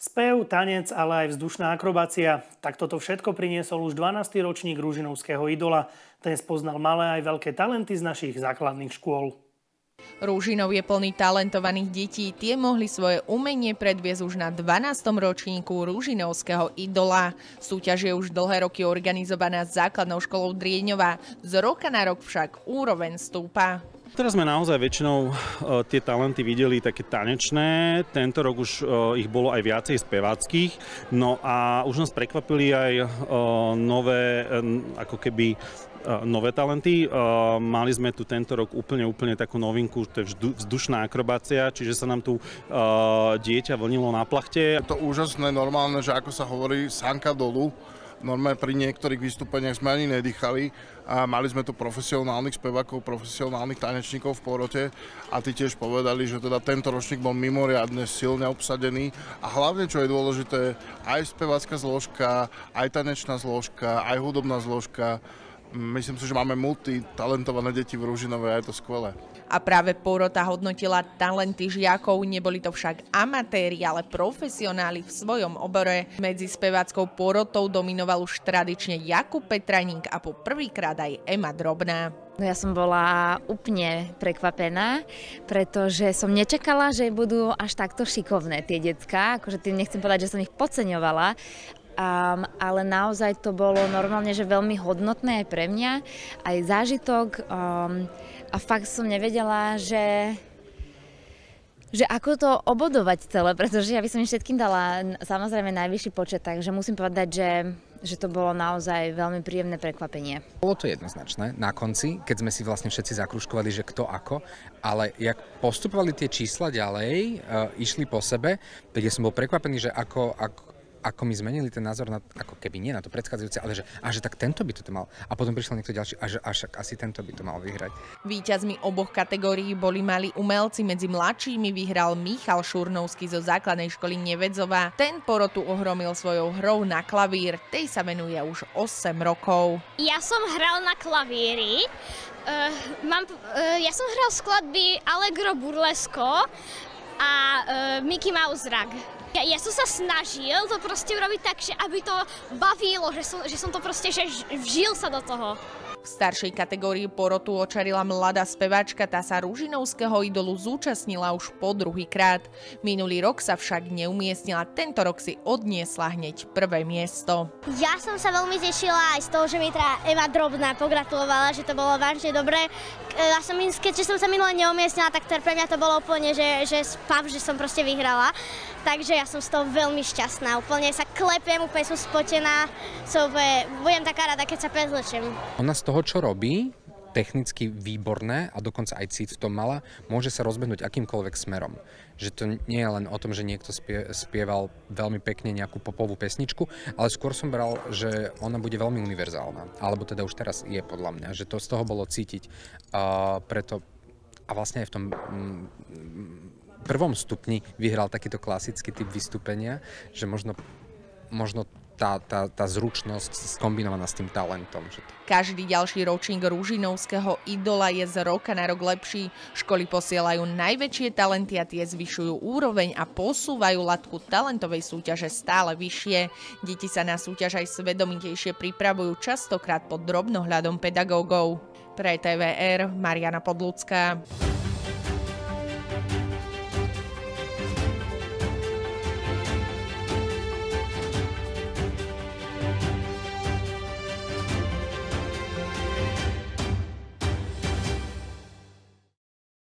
Spev, tanec, ale aj vzdušná akrobácia. Tak toto všetko priniesol už 12. ročník Ružinovského idola. Ten spoznal malé aj veľké talenty z našich základných škôl. Ružinov je plný talentovaných detí. Tie mohli svoje umenie predviesť už na 12. ročníku Ružinovského idola. Súťaž je už dlhé roky organizovaná základnou školou Drieňova. Z roka na rok však úroveň stúpa. Teraz sme naozaj väčšinou tie talenty videli také tanečné, tento rok už ich bolo aj viacej speváckých, no a už nás prekvapili aj nové talenty. Mali sme tu tento rok úplne takú novinku, to je vzdušná akrobácia, čiže sa nám tu dieťa vlnilo na plachte. Je to úžasné, normálne, že ako sa hovorí, sanka dolu. Normálne pri niektorých vystúpeniach sme ani nedýchali a mali sme tu profesionálnych spevákov, profesionálnych tanečníkov v porote a tí tiež povedali, že teda tento ročník bol mimoriadne silne obsadený a hlavne, čo je dôležité, aj spevácka zložka, aj tanečná zložka, aj hudobná zložka. Myslím si, že máme multitalentované deti v Ružinove a je to skvelé. A práve porota hodnotila talenty žiakov, neboli to však amatéri, ale profesionáli v svojom obore. Medzi speváckou porotou dominoval už tradične Jakub Petraník a po prvýkrát aj Ema Drobná. No ja som bola úplne prekvapená, pretože som nečakala, že budú až takto šikovné tie decká. Akože tým nechcem povedať, že som ich podceňovala, ale naozaj to bolo normálne, že veľmi hodnotné aj pre mňa, aj zážitok a fakt som nevedela, že ako to obodovať celé, pretože ja by som im všetkým dala samozrejme najvyšší počet, takže musím povedať, že to bolo naozaj veľmi príjemné prekvapenie. Bolo to jednoznačné na konci, keď sme si vlastne všetci zakružkovali, že kto ako, ale jak postupovali tie čísla ďalej, išli po sebe, tak ja som bol prekvapený, že ako mi zmenili ten názor na, ako keby nie na to predchádzajúce, ale že tak tento by to mal. A potom prišiel niekto ďalší a že asi tento by to mal vyhrať. Víťazmi oboch kategórií boli malí umelci, medzi mladšími vyhral Michal Šurnovský zo základnej školy Nevedzová. Ten porotu ohromil svojou hrou na klavír, tej sa venuje už 8 rokov. Ja som hral na klavíri, ja som hral skladby Allegro Burlesko a Mickey Mouse Rag. Ja som sa snažil to proste urobiť tak, že aby to bavilo, že som to proste, že vžil sa do toho. V staršej kategórii porotu očarila mladá speváčka, tá sa Ružinovského idolu zúčastnila už po druhýkrát. Minulý rok sa však neumiestnila, tento rok si odniesla hneď prvé miesto. Ja som sa veľmi tešila aj z toho, že mi teda Ema Drobná pogratulovala, že to bolo vážne dobré. Keďže som sa minule neumiestnila, tak pre mňa to bolo úplne, že spav, že som proste vyhrala. Takže ja som z toho veľmi šťastná, úplne sa klepiem, úplne som spotená, budem taká rada, keď sa prezlečiem. Ona z toho, čo robí, technicky výborné a dokonca aj cít v tom mala, môže sa rozbehnúť akýmkoľvek smerom. Že to nie je len o tom, že niekto spieval veľmi pekne nejakú popovú pesničku, ale skôr som bral, že ona bude veľmi univerzálna. Alebo teda už teraz je podľa mňa, že to z toho bolo cítiť. A vlastne aj v tom prvom stupni vyhral takýto klasický typ vystúpenia, že možno tá zručnosť skombinovaná s tým talentom. Každý ďalší ročník Ružinovského idola je z roka na rok lepší. Školy posielajú najväčšie talenty a tie zvyšujú úroveň a posúvajú latku talentovej súťaže stále vyššie. Deti sa na súťaž aj svedomitejšie pripravujú, častokrát pod drobnohľadom pedagógov. Pre TVR Mariana Podlucká.